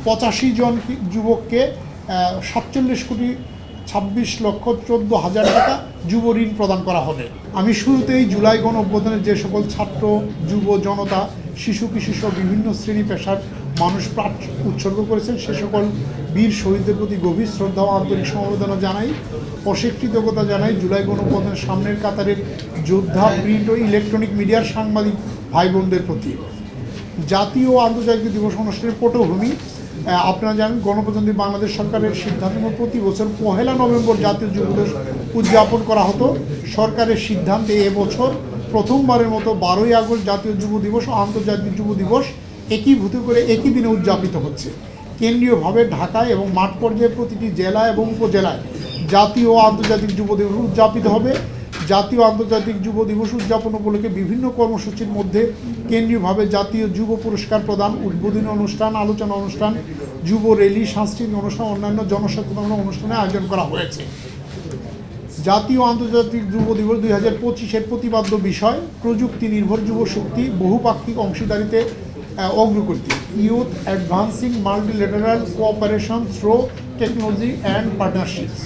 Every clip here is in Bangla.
85 জন যুবককে 47,26,14,14,000 টাকা যুব ঋণ প্রদান করা হবে। আমি শুরুতেই জুলাই গণ অভ্যুত্থানে যে সকল ছাত্র, যুব জনতা, শিশু কিশোর সহ বিভিন্ন শ্রেণী পেশার মানুষ প্রাণ উৎসর্গ করেছেন সে সকল বীর শহীদদের প্রতি গভীর শ্রদ্ধা ও আন্তরিক সমবেদনা জানাই, অশেষ কৃতজ্ঞতা জানাই জুলাই গণ অভ্যুত্থানের সামনের কাতারের যোদ্ধা, প্রিন্ট ও ইলেকট্রনিক মিডিয়ার সাংবাদিক ভাই বোনদের প্রতি। জাতীয় ও আন্তর্জাতিক দিবস অনুষ্ঠানের পটভূমি আপনারা জানেন, গণপ্রজাতন্ত্রী বাংলাদেশ সরকারের সিদ্ধান্ত প্রতি বছর 1 নভেম্বর জাতীয় যুব দিবস উদযাপন করা হতো। সরকারের সিদ্ধান্তে এবছর প্রথমবারের মতো 12ই আগস্ট জাতীয় যুব দিবস ও আন্তর্জাতিক যুব দিবস একীভূত করে একই দিনে উদযাপিত হচ্ছে। কেন্দ্রীয়ভাবে ঢাকায় এবং মাঠ পর্যায়ে প্রতিটি জেলা এবং উপজেলায় জাতীয় ও আন্তর্জাতিক যুব দিবস উদযাপিত হবে। জাতীয় আন্তর্জাতিক যুব দিবস উদযাপন উপলক্ষে বিভিন্ন কর্মসূচির মধ্যে কেন্দ্রীয়ভাবে জাতীয় যুব পুরস্কার প্রদান, উদ্বোধনী অনুষ্ঠান, আলোচনা অনুষ্ঠান, যুব র্যালি, সাংস্কৃতিক অনুষ্ঠান, অন্যান্য জনসচেতনতা অনুষ্ঠানের আয়োজন করা হয়েছে। জাতীয় আন্তর্জাতিক যুব দিবস 2025-এর প্রতিপাদ্য বিষয় প্রযুক্তি নির্ভর যুব শক্তি, বহুপাক্ষিক অংশীদারিতে অগ্রগতি, youth advancing multilateral cooperation through technology and partnerships.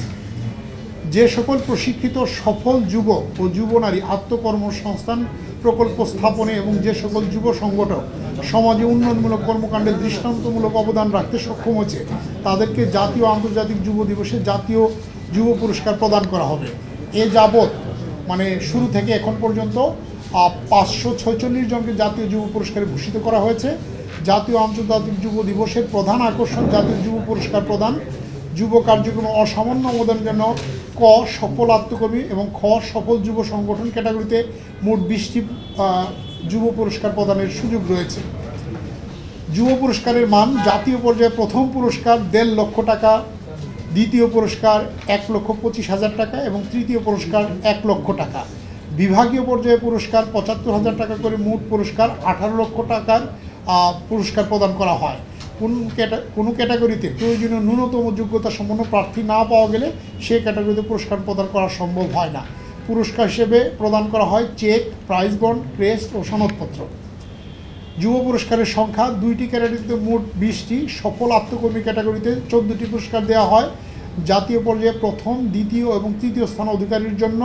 যে সকল প্রশিক্ষিত সফল যুবক ও যুব নারী আত্মকর্মসংস্থান প্রকল্প স্থাপনে এবং যে সকল যুব সংগঠক সমাজে উন্নয়নমূলক কর্মকাণ্ডে দৃষ্টান্তমূলক অবদান রাখতে সক্ষম হয়েছে তাদেরকে জাতীয় আন্তর্জাতিক যুব দিবসে জাতীয় যুব পুরস্কার প্রদান করা হবে। এ যাবৎ শুরু থেকে এখন পর্যন্ত 546 জনকে জাতীয় যুব পুরস্কারে ভূষিত করা হয়েছে। জাতীয় আন্তর্জাতিক যুব দিবসের প্রধান আকর্ষণ জাতীয় যুব পুরস্কার প্রদান, যুব কার্যক্রম অসামান্য অবদানের জন্য ক সফল আত্মকর্মী এবং খ সফল যুব সংগঠন ক্যাটাগরিতে মোট 20টি যুব পুরস্কার প্রদানের সুযোগ রয়েছে। যুব পুরস্কারের মান: জাতীয় পর্যায়ে প্রথম পুরস্কার 1.5 লক্ষ টাকা, দ্বিতীয় পুরস্কার 1,25,000 টাকা এবং তৃতীয় পুরস্কার 1 লক্ষ টাকা। বিভাগীয় পর্যায়ে পুরস্কার 75,000 টাকা করে মোট পুরস্কার 18 লক্ষ টাকার পুরস্কার প্রদান করা হয়। কোনো ক্যাটাগরিতে প্রয়োজনীয় ন্যূনতম যোগ্যতা সম্পন্ন প্রার্থী না পাওয়া গেলে সেই ক্যাটাগরিতে পুরস্কার প্রদান করা সম্ভব হয় না। পুরস্কার হিসেবে প্রদান করা হয় চেক, প্রাইজ বন্ড, ক্রেস্ট ও সনদপত্র। যুব পুরস্কারের সংখ্যা: 2টি ক্যাটাগরিতে মোট 20টি, সফল আত্মকর্মী ক্যাটাগরিতে 14টি পুরস্কার দেওয়া হয়। জাতীয় পর্যায়ে প্রথম, দ্বিতীয় এবং তৃতীয় স্থান অধিকারীর জন্য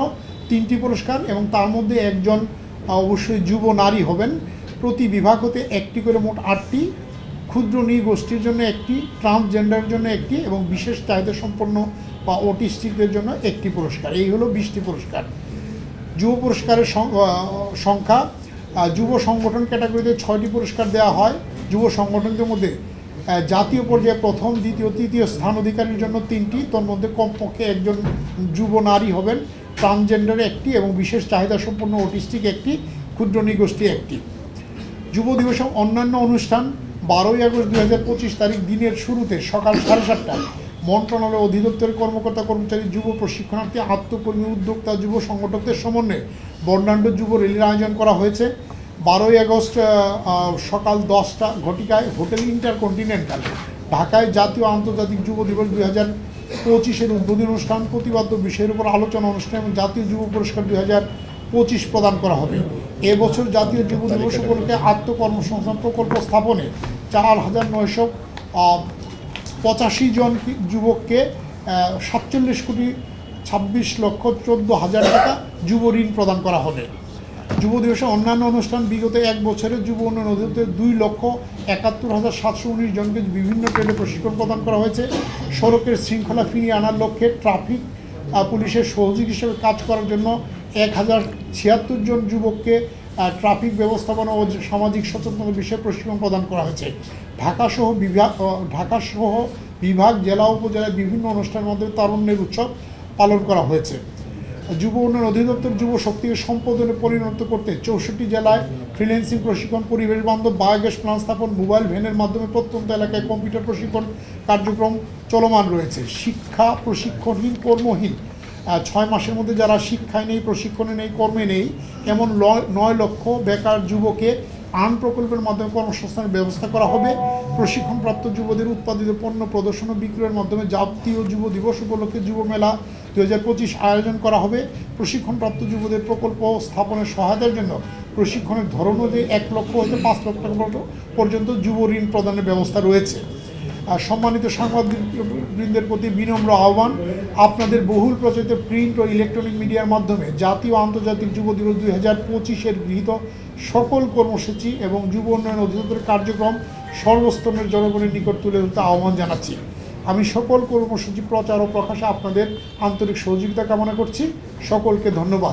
3টি পুরস্কার এবং তার মধ্যে একজন অবশ্যই যুব নারী হবেন। প্রতি বিভাগ হতে 1টি করে মোট 8টি, ক্ষুদ্র নৃগোষ্ঠীর জন্য 1টি, ট্রান্সজেন্ডারের জন্য 1টি এবং বিশেষ চাহিদা সম্পন্ন বা অটিস্টিকদের জন্য 1টি পুরস্কার। এই হলো 20টি পুরস্কার। যুব পুরস্কারের সংখ্যা: যুব সংগঠন ক্যাটাগরিতে 6টি পুরস্কার দেওয়া হয়। যুব সংগঠনদের মধ্যে জাতীয় পর্যায়ে প্রথম, দ্বিতীয়, তৃতীয় স্থান অধিকারীর জন্য 3টি, তোর মধ্যে কমপক্ষে একজন যুব নারী হবেন, ট্রান্সজেন্ডারে 1টি এবং বিশেষ চাহিদা সম্পন্ন অটিস্টিক 1টি, ক্ষুদ্র নৃগোষ্ঠী 1টি। যুব দিবসের অন্যান্য অনুষ্ঠান: 12ই আগস্ট 2025 তারিখ দিনের শুরুতে সকাল 7:30টায় মন্ত্রণালয় অধিদপ্তরের কর্মকর্তা কর্মচারী, যুব প্রশিক্ষণার্থী, আত্মকর্মী, উদ্যোক্তা, যুব সংগঠকদের সমন্বয়ে বর্ণাঢ্য যুব র্যালির আয়োজন করা হয়েছে। 12ই আগস্ট সকাল 10টা ঘটিকায় হোটেল ইন্টারকন্টিনেন্টাল ঢাকায় জাতীয় আন্তর্জাতিক যুব দিবস 2025-এর উদ্বোধনী অনুষ্ঠান, প্রতিপাদ্য বিষয়ের উপর আলোচনা অনুষ্ঠান এবং জাতীয় যুব পুরস্কার 2025 প্রদান করা হবে। এবছর জাতীয় যুব দিবস উপলক্ষে আত্মকর্মসংস্থান প্রকল্প স্থাপনে 4,985 জন যুবককে 47,26,14,000 টাকা যুব ঋণ প্রদান করা হবে। যুব দিবসের অন্যান্য অনুষ্ঠান: বিগত 1 বছরে যুব উন্নয়ন অধিদপ্তরে 2,71,719 জনকে বিভিন্ন ট্রেডে প্রশিক্ষণ প্রদান করা হয়েছে। সড়কের শৃঙ্খলা ফিরিয়ে আনার লক্ষ্যে ট্রাফিক পুলিশের সহযোগী হিসেবে কাজ করার জন্য 1,076 জন যুবককে ট্রাফিক ব্যবস্থাপনা ও সামাজিক সচেতনতা বিষয়ে প্রশিক্ষণ প্রদান করা হয়েছে। ঢাকাসহ বিভাগ, জেলা, উপজেলায় বিভিন্ন অনুষ্ঠানের মধ্যে তারুণ্যের উৎসব পালন করা হয়েছে। যুব উন্নয়ন অধিদপ্তর যুব শক্তিকে সম্পাদনে পরিণত করতে 64 জেলায় ফ্রিল্যান্সিং প্রশিক্ষণ, পরিবেশ বান্ধব বায়োগ্যাস প্লান্ট স্থাপন, মোবাইল ভ্যানের মাধ্যমে প্রত্যন্ত এলাকায় কম্পিউটার প্রশিক্ষণ কার্যক্রম চলমান রয়েছে। শিক্ষা প্রশিক্ষণহীন, কর্মহীন 6 মাসের মধ্যে যারা শিক্ষায় নেই, প্রশিক্ষণে নেই, কর্মে নেই এমন 9 লক্ষ বেকার যুবকে আর্ন প্রকল্পের মাধ্যমে কর্মসংস্থানের ব্যবস্থা করা হবে। প্রশিক্ষণপ্রাপ্ত যুবদের উৎপাদিত পণ্য প্রদর্শন ও বিক্রয়ের মাধ্যমে জাতীয় যুব দিবস উপলক্ষে যুব মেলা 2025 আয়োজন করা হবে। প্রশিক্ষণপ্রাপ্ত যুবদের প্রকল্প স্থাপনের সহায়তার জন্য প্রশিক্ষণের ধরন অনুযায়ী 1 লক্ষ হতে 5 লক্ষ টাকা পর্যন্ত যুব ঋণ প্রদানের ব্যবস্থা রয়েছে। সম্মানিত সাংবাদিকবৃন্দের প্রতি বিনম্র আহ্বান, আপনাদের বহুল প্রচারিত প্রিন্ট ও ইলেকট্রনিক মিডিয়ার মাধ্যমে জাতীয় ও আন্তর্জাতিক যুব দিবস 2025-এর গৃহীত সকল কর্মসূচি এবং যুব উন্নয়ন অধিদপ্তরের কার্যক্রম সর্বস্তরের জনগণের নিকট তুলে ধরতে আহ্বান জানাচ্ছি। আমি সকল কর্মসূচি প্রচার ও প্রকাশে আপনাদের আন্তরিক সহযোগিতা কামনা করছি। সকলকে ধন্যবাদ।